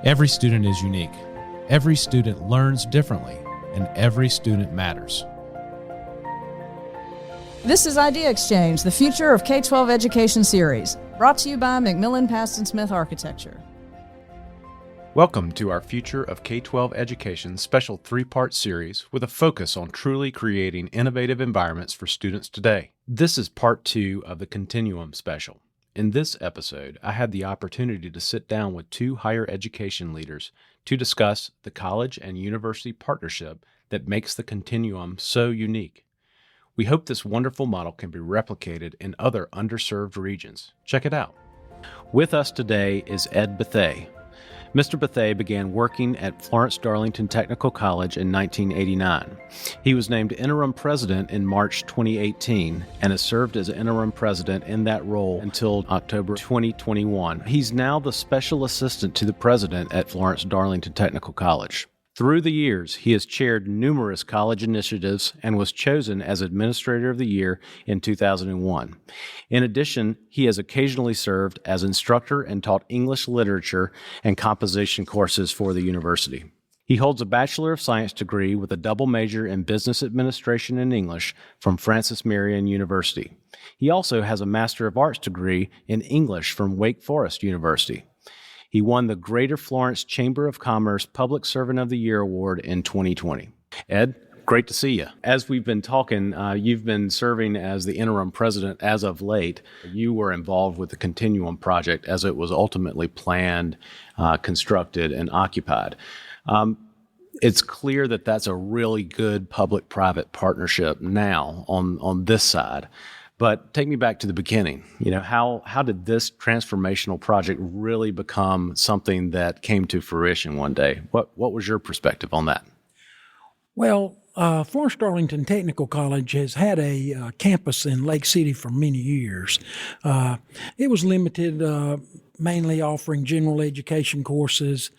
Every student is unique. Every student learns differently, and every student matters. This is Idea Exchange, the Future of K-12 Education series, brought to you by McMillan Paston Smith Architecture. Welcome to our Future of K-12 Education special three-part series with a focus on truly creating innovative environments for students today. This is part 2 of the Continuum special. In this episode, I had the opportunity to sit down with 2 higher education leaders to discuss the college and university partnership that makes the Continuum so unique. We hope this wonderful model can be replicated in other underserved regions. Check it out. With us today is Ed Bethea. Mr. Bethea began working at Florence-Darlington Technical College in 1989. He was named interim president in March 2018 and has served as interim president in that role until October 2021. He's now the special assistant to the president at Florence-Darlington Technical College. Through the years, he has chaired numerous college initiatives and was chosen as Administrator of the Year in 2001. In addition, he has occasionally served as instructor and taught English literature and composition courses for the university. He holds a Bachelor of Science degree with a double major in Business Administration and English from Francis Marion University. He also has a Master of Arts degree in English from Wake Forest University. He won the Greater Florence Chamber of Commerce Public Servant of the Year Award in 2020. Ed, great to see you. As we've been talking, you've been serving as the interim president as of late. You were involved with the Continuum project as it was ultimately planned, constructed, and occupied. It's clear that that's a really good public-private partnership now on this side. But take me back to the beginning. You know, how did this transformational project really become something that came to fruition one day? What was your perspective on that? Well, Florence-Darlington Technical College has had a campus in Lake City for many years. It was limited, mainly offering general education courses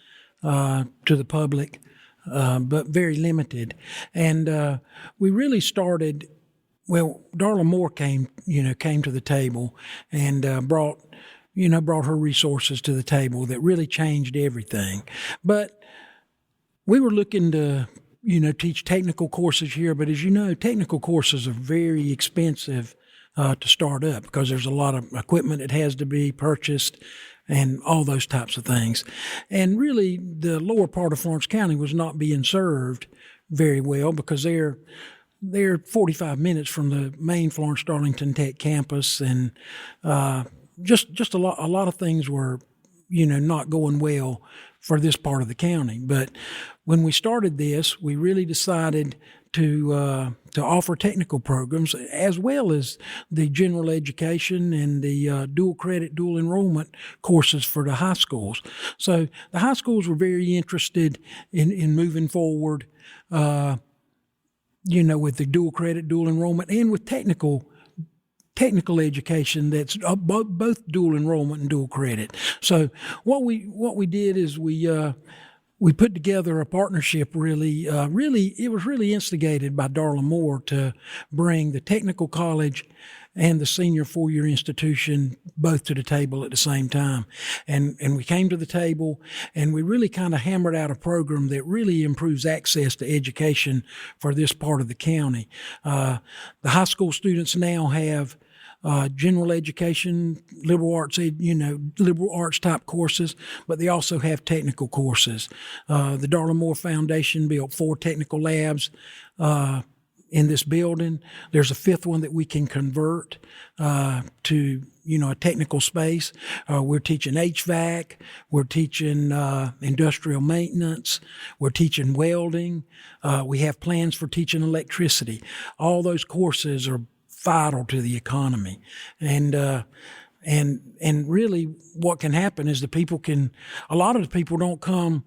to the public, but very limited. And we really started. Well, Darla Moore came to the table and brought her resources to the table that really changed everything. But we were looking to, teach technical courses here. But as you know, technical courses are very expensive to start up because there's a lot of equipment that has to be purchased and all those types of things. And really, the lower part of Florence County was not being served very well because they're 45 minutes from the main Florence-Darlington Tech campus, and just a lot of things were, not going well for this part of the county. But when we started this, we really decided to offer technical programs as well as the general education and the dual credit, dual enrollment courses for the high schools. So the high schools were very interested in moving forward. With the dual credit, dual enrollment, and with technical education that's both dual enrollment and dual credit. So what we did is we put together a partnership. Really, it was really instigated by Darla Moore to bring the technical college and the senior 4-year institution both to the table at the same time. And we came to the table and we really kind of hammered out a program that really improves access to education for this part of the county. The high school students now have general education, liberal arts type courses, but they also have technical courses. The Darla Moore Foundation built 4 technical labs in this building. There's a 5th one that we can convert to, a technical space. We're teaching HVAC. We're teaching industrial maintenance. We're teaching welding. We have plans for teaching electricity. All those courses are vital to the economy. And really what can happen is a lot of the people don't come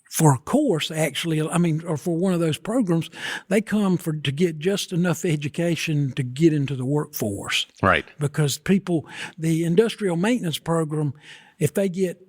for a course, actually, or for one of those programs. They come to get just enough education to get into the workforce. Right. Because the industrial maintenance program, if they get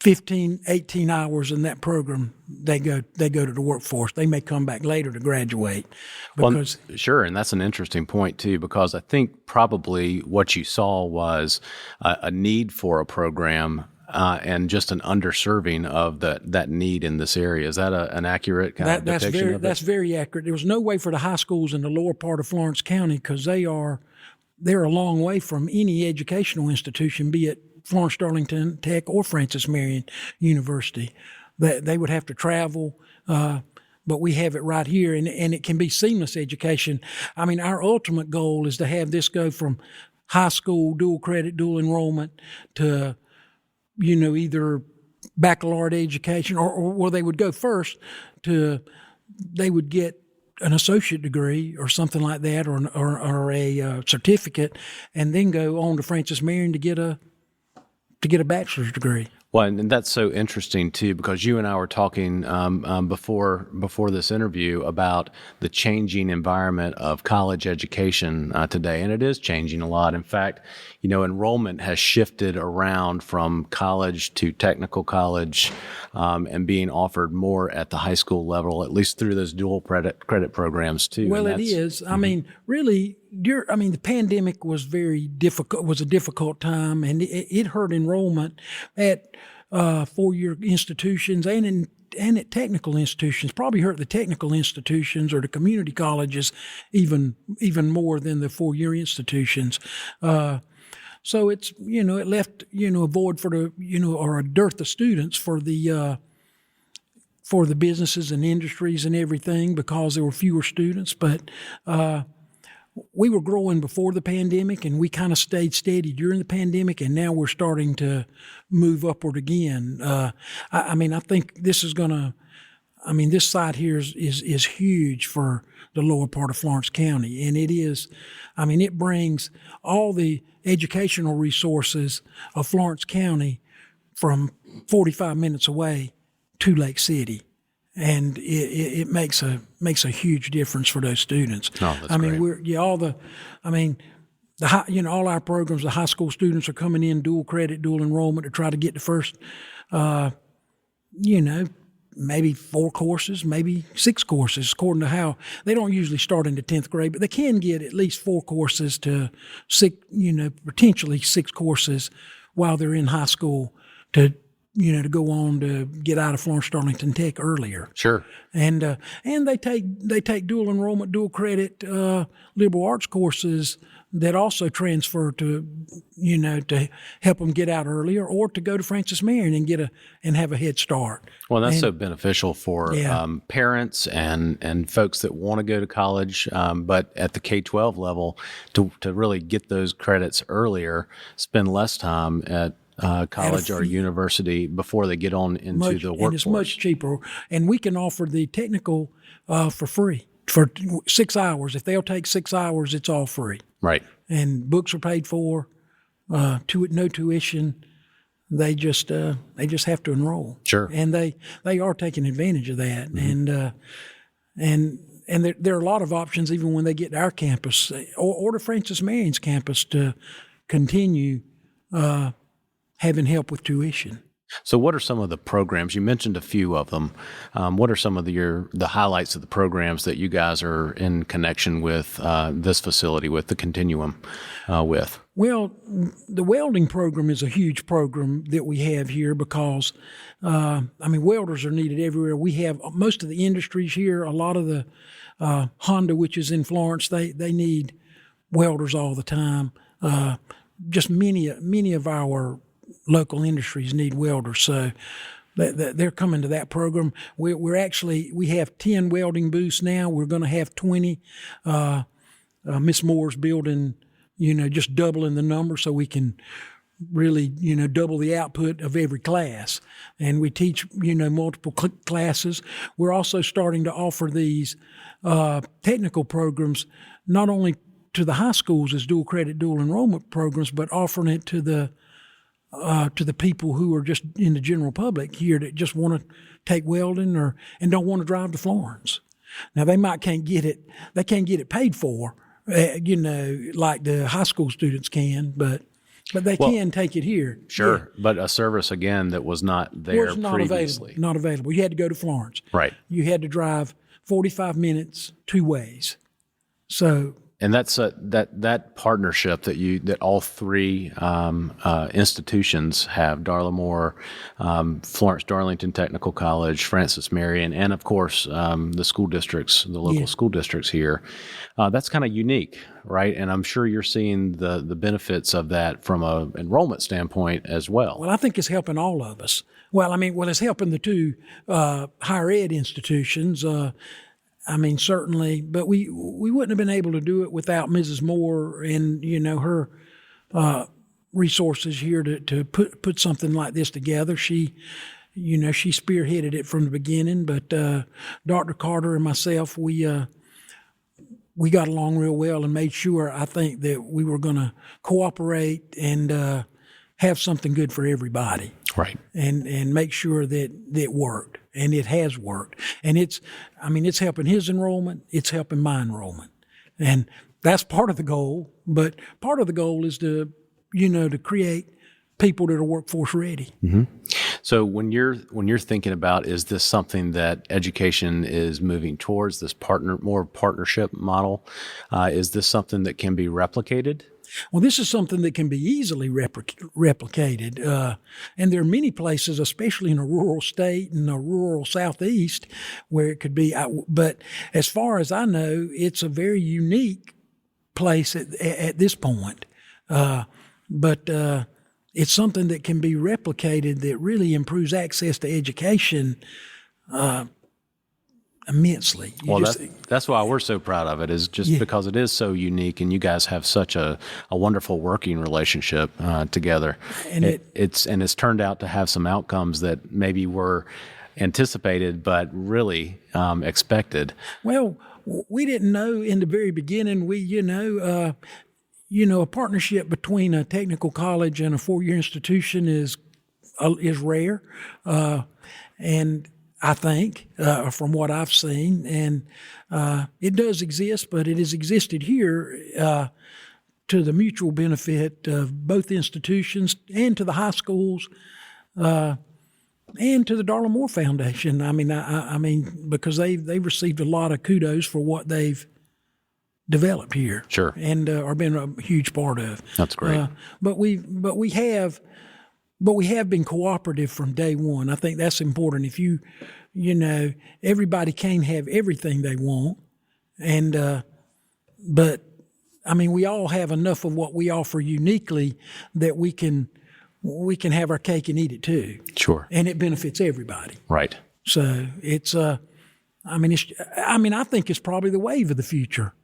15, 18 hours in that program, they go to the workforce. They may come back later to graduate. Because well, sure, and that's an interesting point too, because I think probably what you saw was a need for a program and just an underserving of that need in this area. Is that an accurate kind of depiction of it? That's very accurate. There was no way for the high schools in the lower part of Florence County, because they're a long way from any educational institution, be it Florence-Darlington Tech or Francis Marion University. They would have to travel, but we have it right here, and it can be seamless education. I mean, our ultimate goal is to have this go from high school, dual credit, dual enrollment to, either baccalaureate education, or they would go first to, they would get an associate degree or something like that, or a certificate, and then go on to Francis Marion to get a bachelor's degree. Well, and that's so interesting too, because you and I were talking before this interview about the changing environment of college education today, and it is changing a lot. In fact, enrollment has shifted around from college to technical college, and being offered more at the high school level, at least through those dual credit programs too. Well, it is. Mm-hmm. I mean, really. The pandemic was very difficult. Was a difficult time, and it hurt enrollment at four-year institutions and at technical institutions. Probably hurt the technical institutions or the community colleges even more than the four-year institutions. So it's it left a void for the or a dearth of students for the businesses and industries and everything, because there were fewer students, but. We were growing before the pandemic, and we kind of stayed steady during the pandemic, and now we're starting to move upward again. I think this is this site here is huge for the lower part of Florence County, and it is. It brings all the educational resources of Florence County from 45 minutes away to Lake City. And it makes a huge difference for those students. Oh, that's great. All our programs, the high school students are coming in dual credit, dual enrollment to try to get the first, maybe 4 courses, maybe 6 courses, according to how they don't usually start into 10th grade, but they can get at least 4 courses to 6, potentially 6 courses while they're in high school to go on to get out of Florence-Darlington Tech earlier. Sure. And they take dual enrollment, dual credit, liberal arts courses that also transfer to to help them get out earlier, or to go to Francis Marion and have a head start. Well, that's so beneficial for parents and folks that want to go to college, but at the K-12 level, to really get those credits earlier, spend less time at college or university before they get on into the workforce. And it's much cheaper. And we can offer the technical for free for 6 hours. If they'll take 6 hours, it's all free. Right. And books are paid for, no tuition. They just have to enroll. Sure. And they are taking advantage of that. Mm-hmm. And there are a lot of options even when they get to our campus or to Francis Marion's campus to continue having help with tuition. So what are some of the programs? You mentioned a few of them. What are some of the highlights of the programs that you guys are in connection with this facility, with the Continuum with? Well, the welding program is a huge program that we have here because, welders are needed everywhere. We have most of the industries here. A lot of the Honda, which is in Florence, they need welders all the time. Just many of our local industries need welders, so they're coming to that program. We have 10 welding booths now. We're going to have 20. Miss Moore's building, just doubling the number so we can really, double the output of every class. And we teach, multiple classes. We're also starting to offer these technical programs not only to the high schools as dual credit, dual enrollment programs, but offering it to the people who are just in the general public here that just want to take welding and don't want to drive to Florence. Now they can't get it paid for, like the high school students can, but they can take it here. Sure, yeah. But a service again that was not there previously. Not available. You had to go to Florence. Right. You had to drive 45 minutes 2 ways. So. And that's that partnership that all three institutions have: Darla Moore, Florence-Darlington Technical College, Francis Marion, and of course the school districts, the local school districts here. That's kind of unique, right? And I'm sure you're seeing the benefits of that from a enrollment standpoint as well. Well, I think it's helping all of us. Well, it's helping the two higher ed institutions. Certainly, but we wouldn't have been able to do it without Mrs. Moore and, her resources here to put something like this together. She spearheaded it from the beginning, but Dr. Carter and myself, we got along real well and made sure, I think, that we were going to cooperate and have something good for everybody. Right. And make sure that it worked. And it has worked. And it's helping his enrollment. It's helping my enrollment. And that's part of the goal. But part of the goal is to create people that are workforce ready. Mm-hmm. So when you're thinking about, is this something that education is moving towards, this more partnership model? Is this something that can be replicated? Well, this is something that can be easily replicated. And there are many places, especially in a rural state and a rural southeast, where it could be. But as far as I know, it's a very unique place at this point. But it's something that can be replicated that really improves access to education immensely. That's why we're so proud of it, is just because it is so unique, and you guys have such a wonderful working relationship together. And it's turned out to have some outcomes that maybe were anticipated, but really expected. Well, we didn't know in the very beginning. A partnership between a technical college and a four-year institution is rare, and I think, from what I've seen. And it does exist, but it has existed here to the mutual benefit of both institutions and to the high schools and to the Darla Moore Foundation. Because they've received a lot of kudos for what they've developed here. Sure. And are been a huge part of. That's great. But we have been cooperative from day one. I think that's important. If everybody can't have everything they want, but we all have enough of what we offer uniquely that we can have our cake and eat it too. Sure. And it benefits everybody. Right. So it's I think it's probably the wave of the future.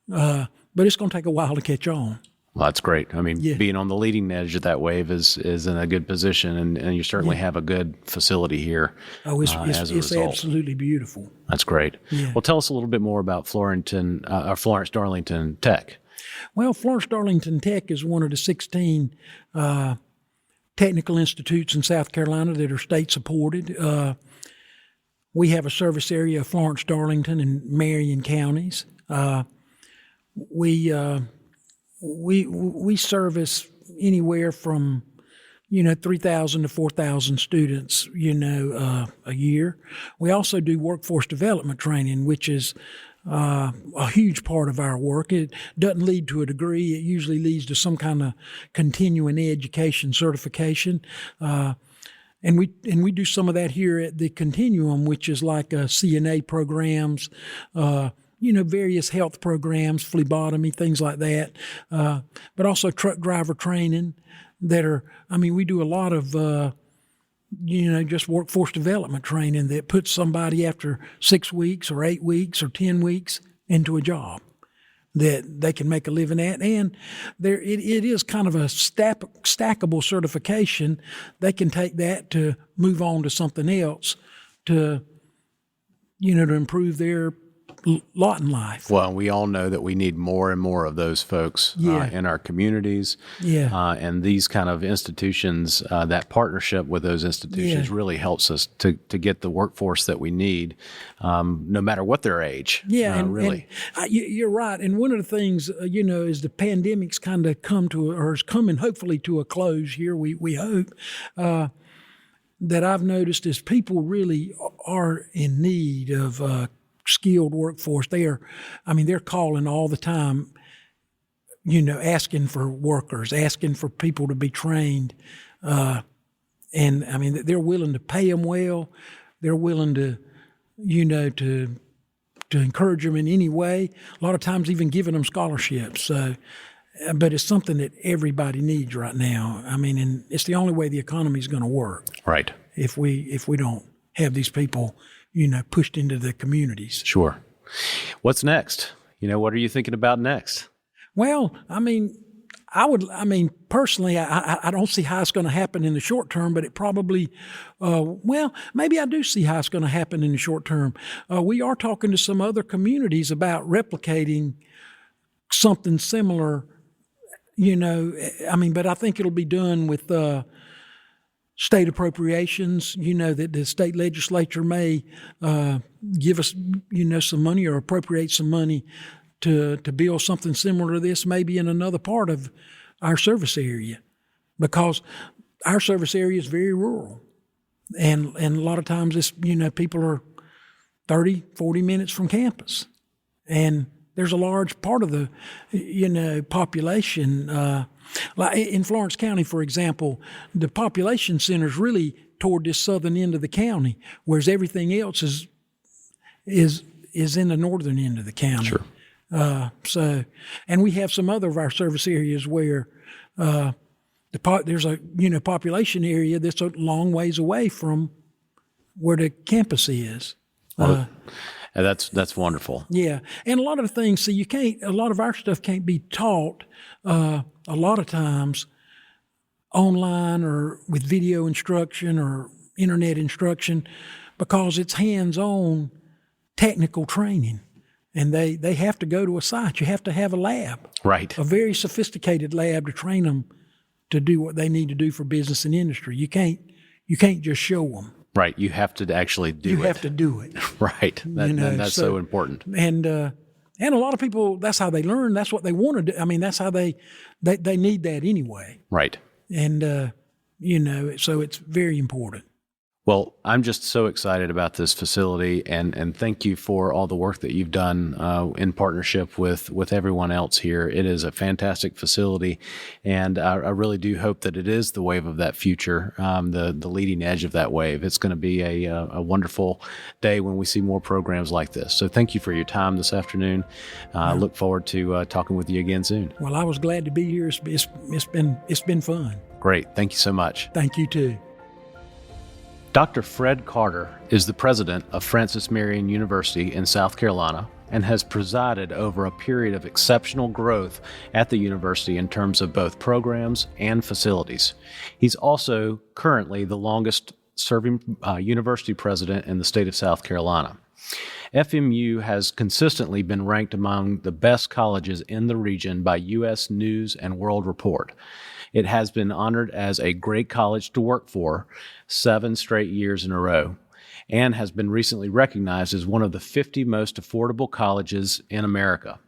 But it's going to take a while to catch on. Well, that's great. Being on the leading edge of that wave is in a good position, and you certainly have a good facility here. Oh, as a result. It's absolutely beautiful. That's great. Yeah. Well, tell us a little bit more about Florence-Darlington Tech. Well, Florence-Darlington Tech is one of the 16 technical institutes in South Carolina that are state supported. We have a service area of Florence-Darlington and Marion counties. We service anywhere from 3,000 to 4,000 students a year. We also do workforce development training, which is a huge part of our work. It doesn't lead to a degree. It usually leads to some kind of continuing education certification. And we do some of that here at the Continuum, which is like CNA programs, various health programs, phlebotomy, things like that, but also truck driver training we do a lot of, just workforce development training that puts somebody after 6 weeks or 8 weeks or 10 weeks into a job that they can make a living at. And it is kind of a stackable certification. They can take that to move on to something else to improve their lot in life. Well, we all know that we need more and more of those folks in our communities. Yeah. And these kind of institutions, that partnership with those institutions really helps us to get the workforce that we need, no matter what their age. Yeah, really. And you're right. And one of the things, is the pandemic's kind of is coming hopefully to a close here, we hope, that I've noticed is people really are in need of skilled workforce. They're calling all the time, asking for workers, asking for people to be trained. And I mean, they're willing to pay them well. They're willing to, to encourage them in any way. A lot of times even giving them scholarships. So, but it's something that everybody needs right now. I mean, and it's the only way the economy is going to work. Right. If we don't have these people, pushed into the communities. Sure. What's next? What are you thinking about next? Well, personally, I don't see how it's going to happen in the short term, but it probably, maybe I do see how it's going to happen in the short term. We are talking to some other communities about replicating something similar, but I think it'll be done with state appropriations, that the state legislature may give us, some money or appropriate some money to build something similar to this, maybe in another part of our service area, because our service area is very rural. And a lot of times it's, people are 30, 40 minutes from campus. And there's a large part of the, population. Like in Florence County, for example, the population center is really toward this southern end of the county, whereas everything else is in the northern end of the county. Sure. And we have some other of our service areas where there's a population area that's a long ways away from where the campus is. And that's wonderful. Yeah, and a lot of the things, a lot of our stuff can't be taught a lot of times online or with video instruction or internet instruction, because it's hands-on technical training. And they have to go to a site. You have to have a lab. Right. A very sophisticated lab to train them to do what they need to do for business and industry. You can't just show them. Right. You have to actually do it. You have to do it. Right. That's so important. And a lot of people, that's how they learn. That's what they want to do. I mean, that's how they need that anyway. Right. And, so it's very important. Well, I'm just so excited about this facility, and thank you for all the work that you've done in partnership with everyone else here. It is a fantastic facility, and I really do hope that it is the wave of that future, the leading edge of that wave. It's going to be a wonderful day when we see more programs like this. So thank you for your time this afternoon. I look forward to talking with you again soon. Well, I was glad to be here. It's been fun. Great. Thank you so much. Thank you, too. Dr. Fred Carter is the president of Francis Marion University in South Carolina and has presided over a period of exceptional growth at the university in terms of both programs and facilities. He's also currently the longest serving university president in the state of South Carolina. FMU has consistently been ranked among the best colleges in the region by U.S. News and World Report. It has been honored as a great college to work for 7 straight years in a row, and has been recently recognized as one of the 50 most affordable colleges in America.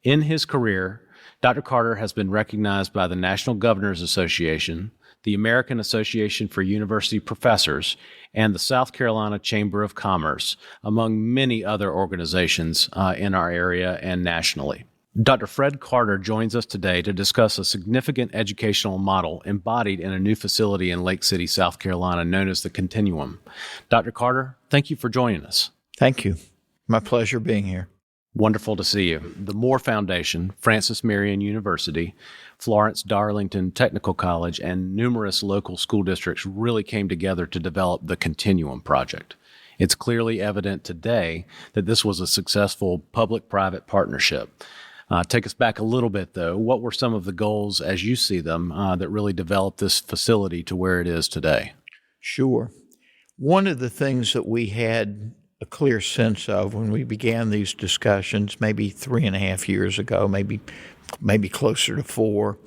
In his career, Dr. Carter has been recognized by the National Governors Association, the American Association for University Professors, and the South Carolina Chamber of Commerce, among many other organizations in our area and nationally. Dr. Fred Carter joins us today to discuss a significant educational model embodied in a new facility in Lake City, South Carolina, known as the Continuum. Dr. Carter, thank you for joining us. Thank you. My pleasure being here. Wonderful to see you. The Moore Foundation, Francis Marion University, Florence-Darlington Technical College, and numerous local school districts really came together to develop the Continuum project. It's clearly evident today that this was a successful public-private partnership. Take us back a little bit, though. What were some of the goals, as you see them, that really developed this facility to where it is today? Sure. One of the things that we had a clear sense of when we began these discussions, maybe 3.5 years ago, maybe closer to 4,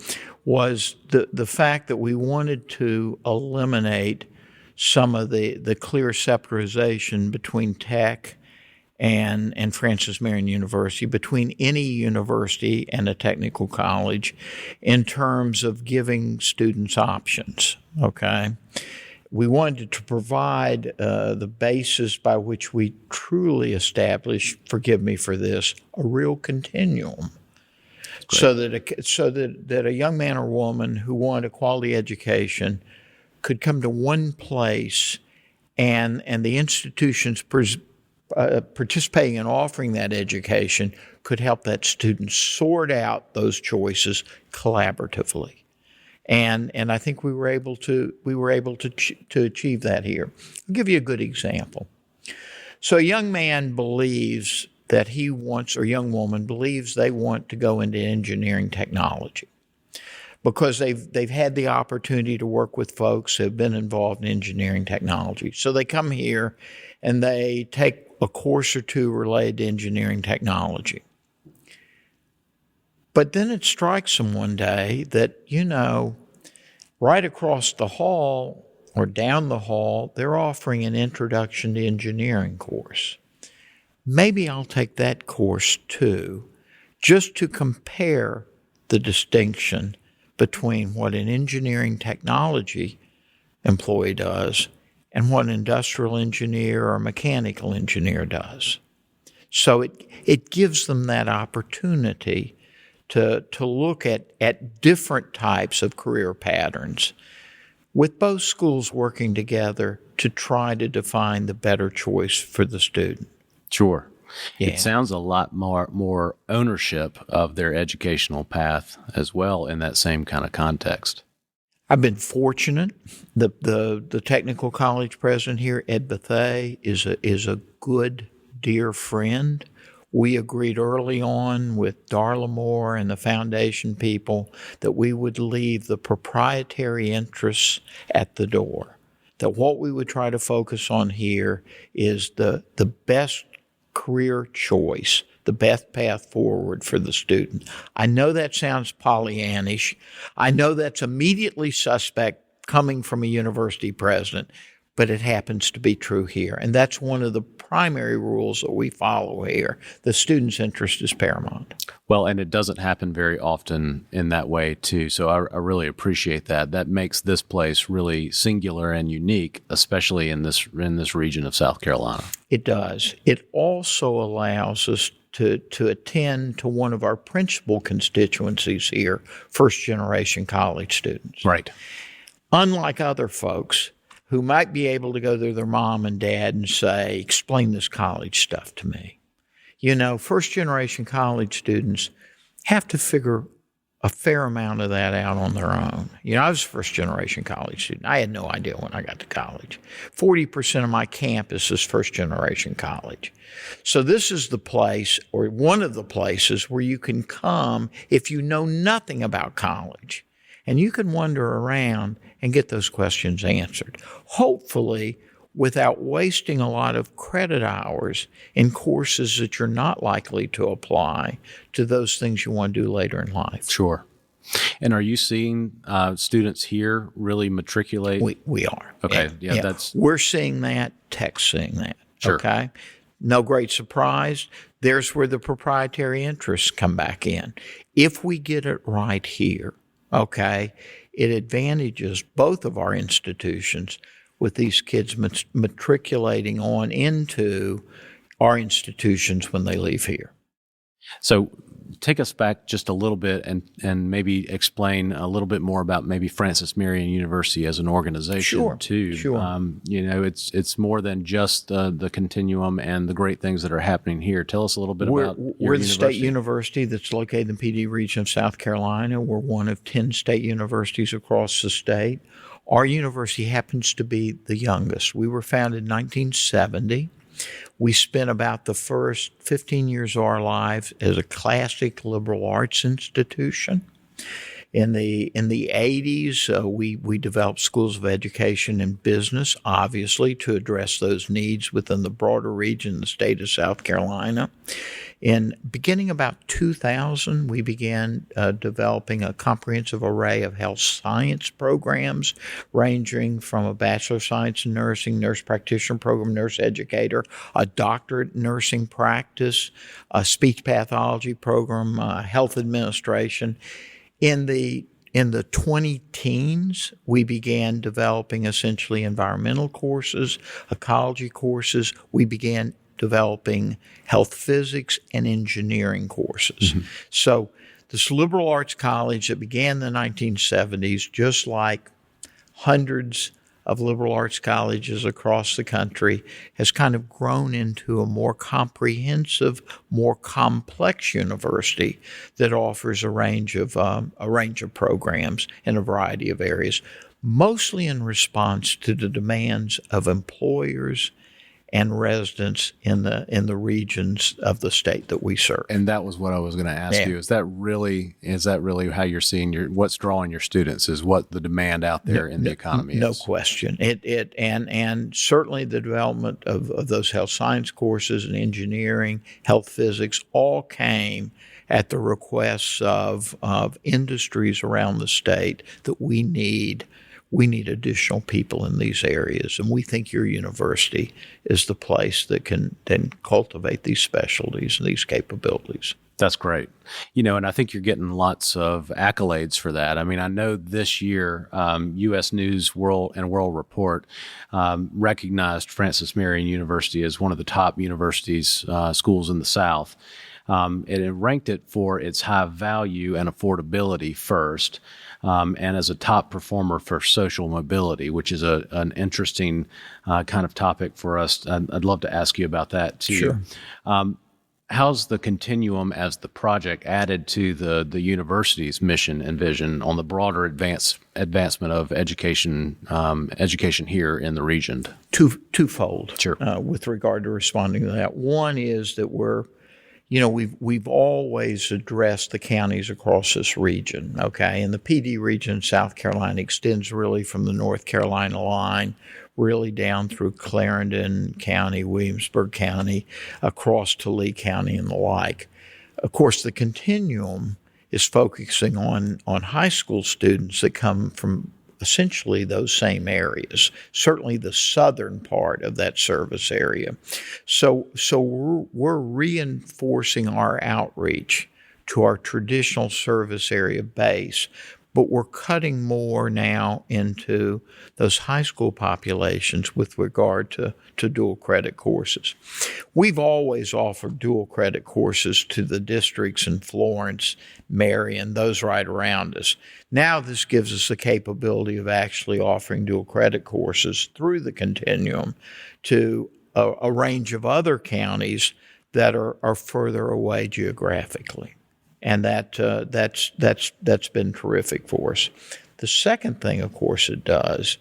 was the fact that we wanted to eliminate some of the clear separarization between tech and Francis Marion University, between any university and a technical college, in terms of giving students options, okay? we wanted to provide the basis by which we truly establish, forgive me for this, a real continuum. So that a young man or woman who wanted a quality education could come to one place, and the institutions participating in offering that education could help that student sort out those choices collaboratively. And I think we were able to achieve that here. I'll give you a good example. So a young man believes that he wants, or young woman believes they want to go into engineering technology because they've had the opportunity to work with folks who have been involved in engineering technology. So they come here and they take a course or two related to engineering technology. But then it strikes them one day that, right across the hall or down the hall, they're offering an Introduction to Engineering course. Maybe I'll take that course too, just to compare the distinction between what an engineering technology employee does and what an industrial engineer or mechanical engineer does. So it gives them that opportunity to look at different types of career patterns, with both schools working together to try to define the better choice for the student. Sure. Yeah. It sounds a lot more ownership of their educational path as well in that same kind of context. I've been fortunate. The technical college president here, Ed Bethea, is a good, dear friend. We agreed early on with Darla Moore and the foundation people that we would leave the proprietary interests at the door, that what we would try to focus on here is the best career choice, the best path forward for the student. I know that sounds Pollyannish. I know that's immediately suspect coming from a university president, but it happens to be true here. And that's one of the primary rules that we follow here. The student's interest is paramount. Well, and it doesn't happen very often in that way, too. So I really appreciate that. That makes this place really singular and unique, especially in this region of South Carolina. It does. It also allows us to attend to one of our principal constituencies here, first-generation college students. Right. Unlike other folks who might be able to go to their mom and dad and say, explain this college stuff to me. First-generation college students have to figure a fair amount of that out on their own. I was a first-generation college student. I had no idea when I got to college. 40% of my campus is first-generation college. So this is the place, or one of the places, where you can come if you know nothing about college, and you can wander around and get those questions answered, hopefully without wasting a lot of credit hours in courses that you're not likely to apply to those things you want to do later in life. Sure. And are you seeing students here really matriculate? We are. Okay. Yeah. We're seeing that, tech's seeing that. Sure. Okay. No great surprise. There's where the proprietary interests come back in. If we get it right here, okay, it advantages both of our institutions with these kids matriculating on into our institutions when they leave here. So take us back just a little bit and maybe explain a little bit more about maybe Francis Marion University as an organization too. Sure. It's more than just the Continuum and the great things that are happening here. Tell us a little bit about your We're the university. state university that's located in the PD region of South Carolina. We're one of 10 state universities across the state. Our university happens to be the youngest. We were founded in 1970. We spent about the first 15 years of our lives as a classic liberal arts institution. In the 80s, we developed schools of education and business, obviously, to address those needs within the broader region, the state of South Carolina. In beginning about 2000, we began developing a comprehensive array of health science programs, ranging from a Bachelor of Science in Nursing, nurse practitioner program, nurse educator, a doctorate in nursing practice, a speech pathology program, health administration. In the the 2010s, we began developing essentially environmental courses, ecology courses. We began developing health physics and engineering courses. So this liberal arts college that began in the 1970s, just like hundreds of liberal arts colleges across the country, has kind of grown into a more comprehensive, more complex university that offers a range of programs in a variety of areas, mostly in response to the demands of employers and residents in the regions of the state that we serve. And that was what I was going to ask you. Is that really how you're seeing what's drawing your students, is what the demand out there in the economy is? No question. And certainly the development of those health science courses and engineering, health physics, all came at the requests of industries around the state that we need additional people in these areas, and we think your university is the place that can then cultivate these specialties and these capabilities. That's great. And I think you're getting lots of accolades for that. I mean, I know this year, U.S. News World Report recognized Francis Marion University as one of the top universities, schools in the South. It ranked it for its high value and affordability first, and as a top performer for social mobility, which is an interesting kind of topic for us. I'd love to ask you about that too. Sure. How's the Continuum as the project added to the university's mission and vision on the broader advancement of education here in the region? Twofold. Sure. With regard to responding to that. One is that we've always addressed the counties across this region, okay? And the PD region in South Carolina extends really from the North Carolina line really down through Clarendon County, Williamsburg County, across to Lee County and the like. Of course, the Continuum is focusing on high school students that come from essentially those same areas, certainly the southern part of that service area. So we're reinforcing our outreach to our traditional service area base, but we're cutting more now into those high school populations with regard to dual credit courses. We've always offered dual credit courses to the districts in Florence, Marion, those right around us. Now this gives us the capability of actually offering dual credit courses through the Continuum to a range of other counties that are further away geographically. And that's been terrific for us. The second thing, of course, it does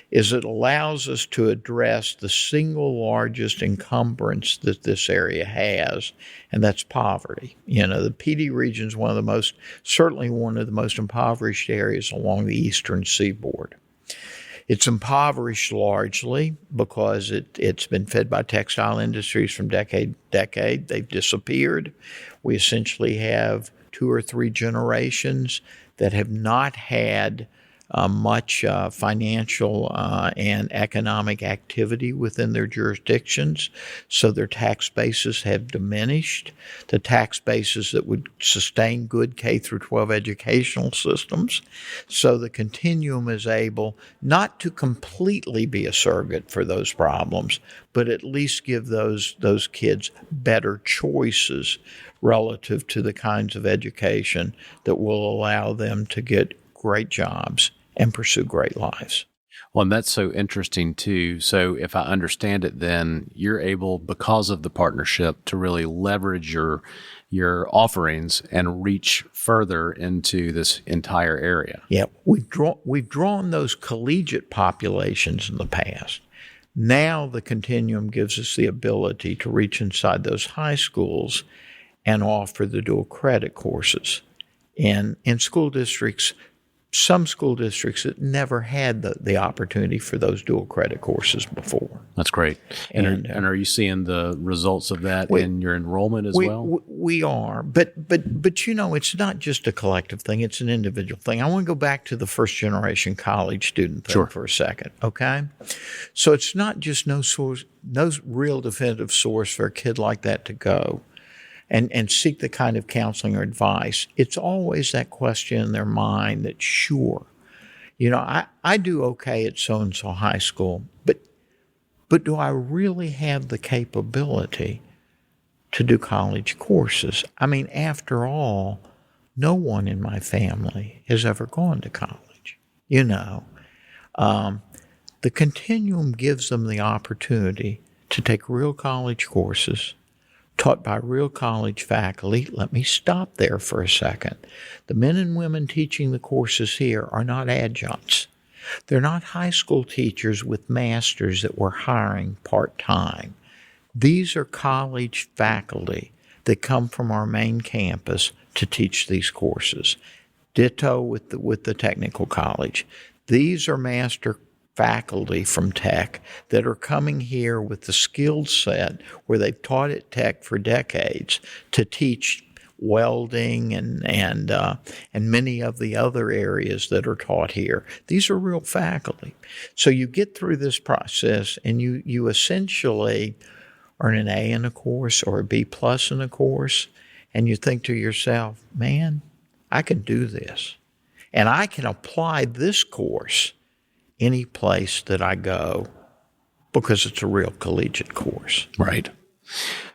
is it allows us to address the single largest encumbrance that this area has, and that's poverty. The PD region is certainly one of the most impoverished areas along the eastern seaboard. It's impoverished largely because it's been fed by textile industries from decade to decade. They've disappeared. We essentially have 2 or 3 generations that have not had much financial and economic activity within their jurisdictions, so their tax bases have diminished. The tax bases that would sustain good K through 12 educational systems. So the Continuum is able not to completely be a surrogate for those problems, but at least give those kids better choices relative to the kinds of education that will allow them to get great jobs and pursue great lives. Well, and that's so interesting too. So if I understand it, then you're able, because of the partnership, to really leverage your offerings and reach further into this entire area. Yeah, we've drawn those collegiate populations in the past. Now the Continuum gives us the ability to reach inside those high schools and offer the dual credit courses. And in school districts, some school districts that never had the opportunity for those dual credit courses before. That's great. And are you seeing the results of that in your enrollment as well? We are. But it's not just a collective thing. It's an individual thing. I want to go back to the first generation college student thing for a second, okay? So it's not just no real definitive source for a kid like that to go. and seek the kind of counseling or advice, it's always that question in their mind that, sure, I do okay at so-and-so high school, but do I really have the capability to do college courses? I mean, after all, no one in my family has ever gone to college. The Continuum gives them the opportunity to take real college courses taught by real college faculty. Let me stop there for a second. The men and women teaching the courses here are not adjuncts. They're not high school teachers with masters that we're hiring part-time. These are college faculty that come from our main campus to teach these courses. Ditto with the technical college. These are master faculty from Tech that are coming here with the skill set where they've taught at Tech for decades to teach welding and many of the other areas that are taught here. These are real faculty. So you get through this process and you essentially earn an A in a course or a B plus in a course, and you think to yourself, man, I can do this. And I can apply this course any place that I go because it's a real collegiate course. Right.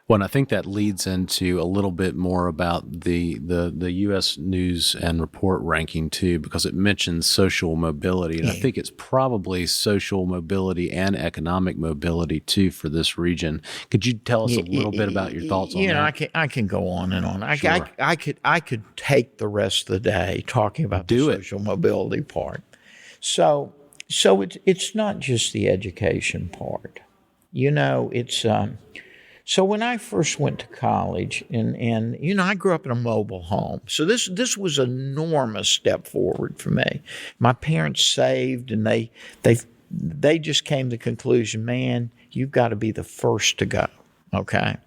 Well, and I think that leads into a little bit more about the U.S. News and Report ranking too, because it mentions social mobility, and I think it's probably social mobility and economic mobility too for this region. Could you tell us a little bit about your thoughts on that? I can go on and on. Sure. I could take the rest of the day talking about the social mobility part. So it's not just the education part. It's so when I first went to college, and I grew up in a mobile home, so this was an enormous step forward for me. My parents saved, and they just came to the conclusion, man, you've got to be the first to go. Okay,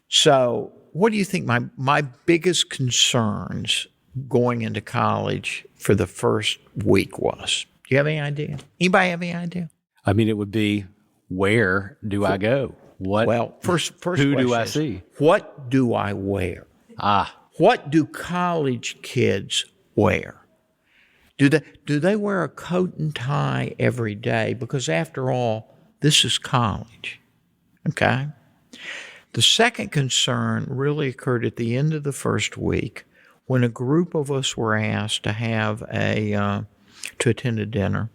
so what do you think my biggest concerns going into college for the first week was? Do you have any idea? Anybody have any idea? I mean, it would be, where do I go? First who do I see? What do I wear? What do college kids wear? Do they wear a coat and tie every day? Because after all, this is college. Okay? The second concern really occurred at the end of the first week when a group of us were asked to have to attend a dinner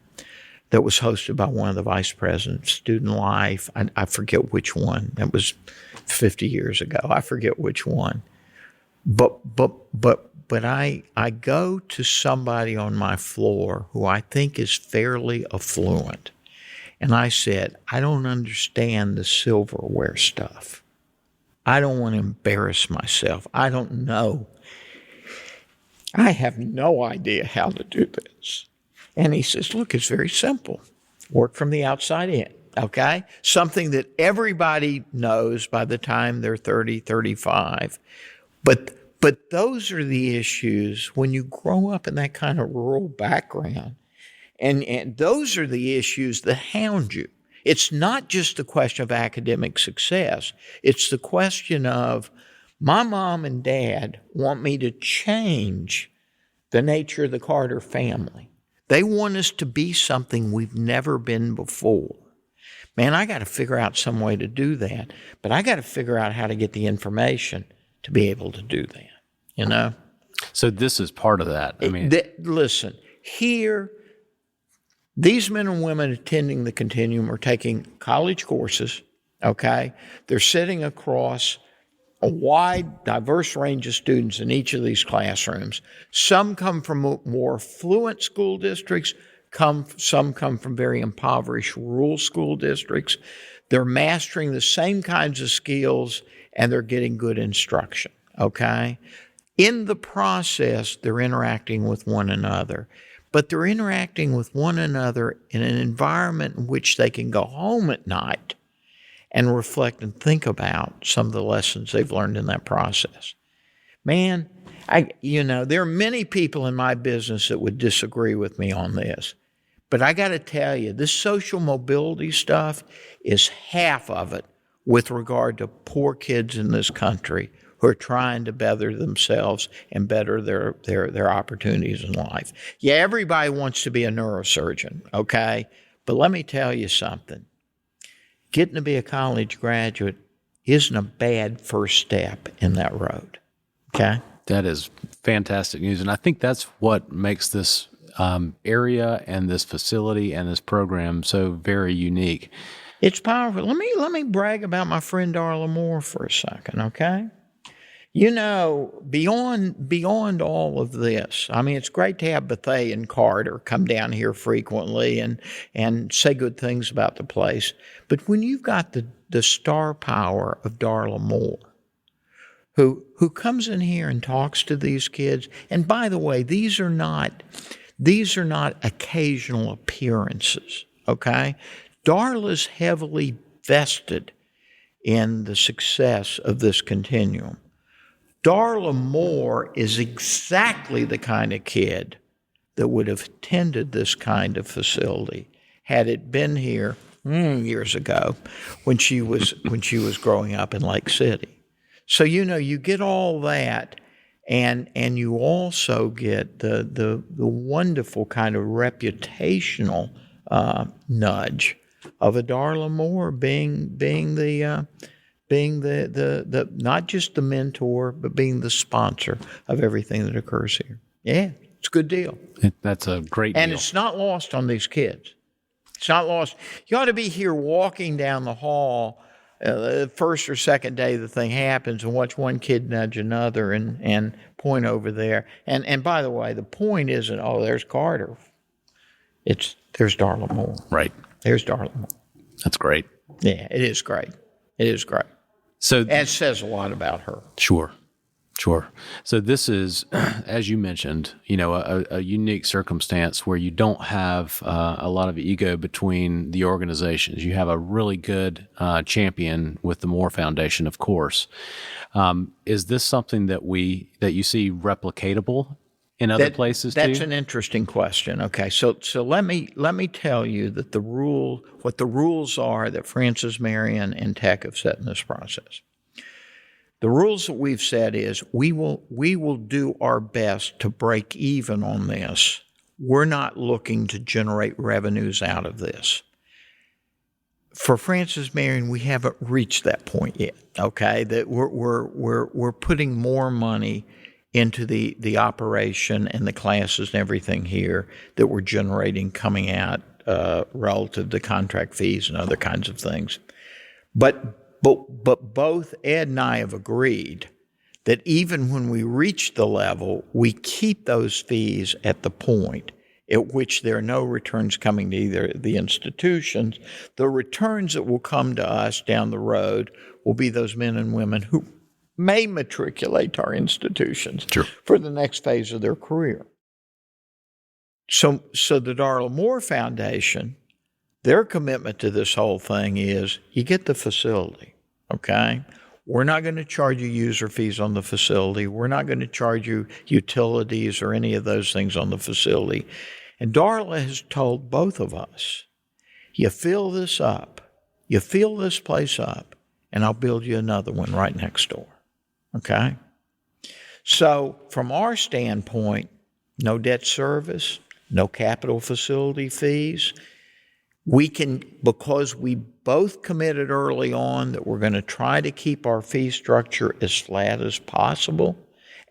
that was hosted by one of the vice presidents, Student Life. I forget which one. That was 50 years ago. I forget which one. But I go to somebody on my floor who I think is fairly affluent, and I said, I don't understand the silverware stuff. I don't want to embarrass myself. I don't know. I have no idea how to do this. And he says, look, it's very simple. Work from the outside in, okay? Something that everybody knows by the time they're 30, 35. But those are the issues when you grow up in that kind of rural background. And those are the issues that hound you. It's not just a question of academic success. It's the question of, my mom and dad want me to change the nature of the Carter family. They want us to be something we've never been before. Man, I got to figure out some way to do that, but I got to figure out how to get the information to be able to do that, So this is part of that. I mean, listen, here, these men and women attending the Continuum are taking college courses, okay? They're sitting across a wide, diverse range of students in each of these classrooms. Some come from more affluent school districts. Some come from very impoverished rural school districts. They're mastering the same kinds of skills, and they're getting good instruction, okay? In the process, they're interacting with one another. But they're interacting with one another in an environment in which they can go home at night and reflect and think about some of the lessons they've learned in that process. Man, there are many people in my business that would disagree with me on this. But I got to tell you, this social mobility stuff is half of it with regard to poor kids in this country who are trying to better themselves and better their opportunities in life. Yeah, everybody wants to be a neurosurgeon, okay? But let me tell you something. Getting to be a college graduate isn't a bad first step in that road, okay? That is fantastic news. And I think that's what makes this area and this facility and this program so very unique. It's powerful. Let me brag about my friend Darla Moore for a second, okay? You know, beyond all of this, I mean, it's great to have Bethea and Carter come down here frequently and say good things about the place. But when you've got the star power of Darla Moore, who comes in here and talks to these kids, and by the way, these are not occasional appearances, okay? Darla's heavily vested in the success of this continuum. Darla Moore is exactly the kind of kid that would have attended this kind of facility had it been here years ago when she was growing up in Lake City. So, you know, you get all that, and you also get the wonderful kind of reputational nudge of a Darla Moore being the not just the mentor, but being the sponsor of everything that occurs here. Yeah, it's a good deal. That's a great deal. And it's not lost on these kids. It's not lost. You ought to be here walking down the hall the first or second day the thing happens and watch one kid nudge another and point over there. And by the way, the point isn't, oh, there's Carter. There's Darla Moore. Right. There's Darla Moore. That's great. Yeah, it is great. It is great. So, and it says a lot about her. Sure. So this is, as you mentioned, you know, a unique circumstance where you don't have a lot of ego between the organizations. You have a really good champion with the Moore Foundation, of course. Is this something that you see replicatable in other places too? That's an interesting question. Okay, so let me tell you that what the rules are that Francis Marion and Tech have set in this process. The rules that we've said is we will do our best to break even on this. We're not looking to generate revenues out of this. For Francis Marion, we haven't reached that point yet. Okay, that we're putting more money into the operation and the classes and everything here that we're generating coming out relative to contract fees and other kinds of things. But both Ed and I have agreed that even when we reach the level, we keep those fees at the point at which there are no returns coming to either the institutions. The returns that will come to us down the road will be those men and women who may matriculate to our institutions for the next phase of their career. So the Darla Moore Foundation, their commitment to this whole thing is you get the facility. Okay, we're not going to charge you user fees on the facility. We're not going to charge you utilities or any of those things on the facility. And Darla has told both of us, you fill this up, you fill this place up, and I'll build you another one right next door. Okay? So from our standpoint, no debt service, no capital facility fees. We can, because we both committed early on that we're going to try to keep our fee structure as flat as possible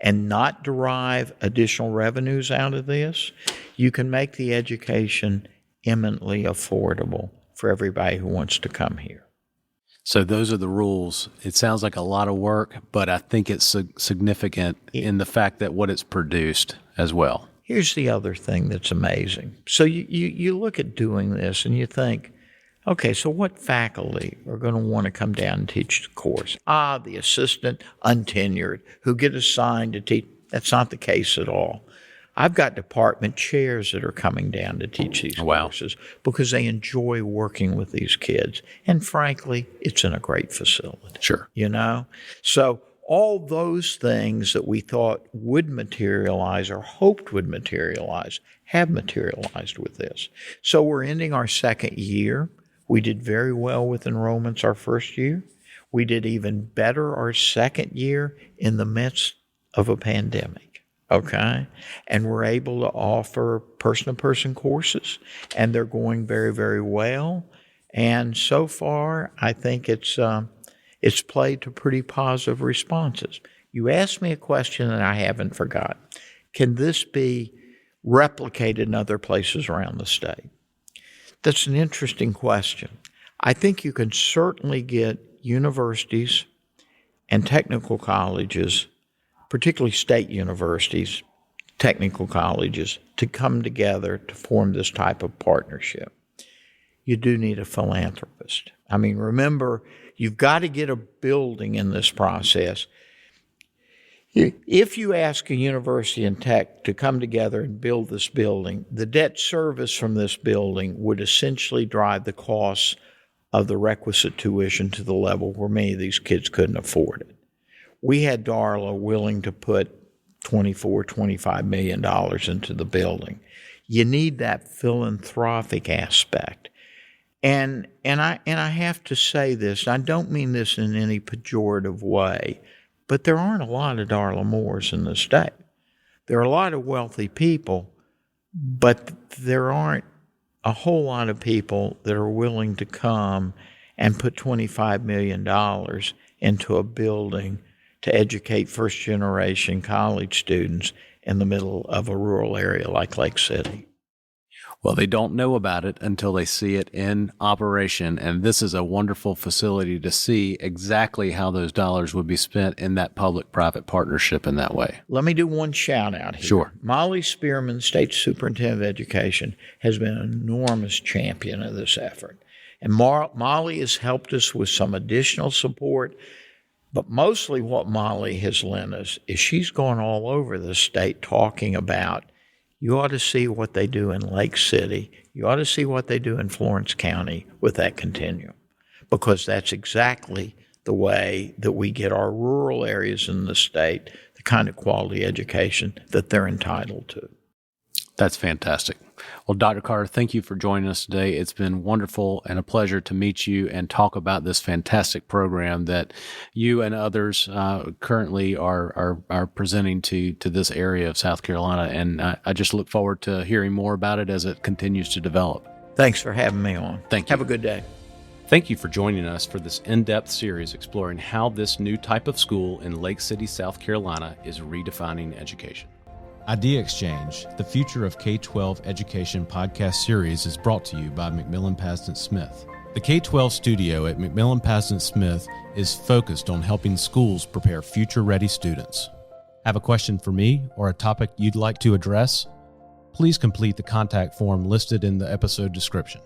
and not derive additional revenues out of this, you can make the education eminently affordable for everybody who wants to come here. So those are the rules. It sounds like a lot of work, but I think it's significant in the fact that what it's produced as well. Here's the other thing that's amazing. So you look at doing this and you think, okay, so what faculty are going to want to come down and teach the course? The assistant untenured who get assigned to teach. That's not the case at all. I've got department chairs that are coming down to teach these courses because they enjoy working with these kids. And frankly, it's in a great facility. Sure. You know? So all those things that we thought would materialize or hoped would materialize have materialized with this. So we're ending our second year. We did very well with enrollments our first year. We did even better our second year in the midst of a pandemic, okay? And we're able to offer person-to-person courses, and they're going very, very well. And so far, I think it's played to pretty positive responses. You asked me a question that I haven't forgot. Can this be replicated in other places around the state? That's an interesting question. I think you can certainly get universities and technical colleges, particularly state universities, technical colleges, to come together to form this type of partnership. You do need a philanthropist. I mean, remember, you've got to get a building in this process. If you ask a university and tech to come together and build this building, the debt service from this building would essentially drive the costs of the requisite tuition to the level where many of these kids couldn't afford it. We had Darla willing to put $24-25 million into the building. You need that philanthropic aspect. And I have to say this, I don't mean this in any pejorative way, but there aren't a lot of Darla Moores in the state. There are a lot of wealthy people, but there aren't a whole lot of people that are willing to come and put $25 million into a building to educate first-generation college students in the middle of a rural area like Lake City. Well, they don't know about it until they see it in operation, and this is a wonderful facility to see exactly how those dollars would be spent in that public-private partnership in that way. Let me do one shout-out here. Sure. Molly Spearman, State Superintendent of Education, has been an enormous champion of this effort. And Molly has helped us with some additional support, but mostly what Molly has lent us is she's gone all over the state talking about, you ought to see what they do in Lake City. You ought to see what they do in Florence County with that continuum, because that's exactly the way that we get our rural areas in the state the kind of quality education that they're entitled to. That's fantastic. Well, Dr. Carter, thank you for joining us today. It's been wonderful and a pleasure to meet you and talk about this fantastic program that you and others currently are presenting to this area of South Carolina. And I just look forward to hearing more about it as it continues to develop. Thanks for having me on. Thank you. Have a good day. Thank you for joining us for this in-depth series exploring how this new type of school in Lake City, South Carolina is redefining education. Idea Exchange, the Future of K-12 Education podcast series is brought to you by McMillan Paston Smith. The K-12 studio at McMillan Paston Smith is focused on helping schools prepare future-ready students. Have a question for me or a topic you'd like to address? Please complete the contact form listed in the episode description.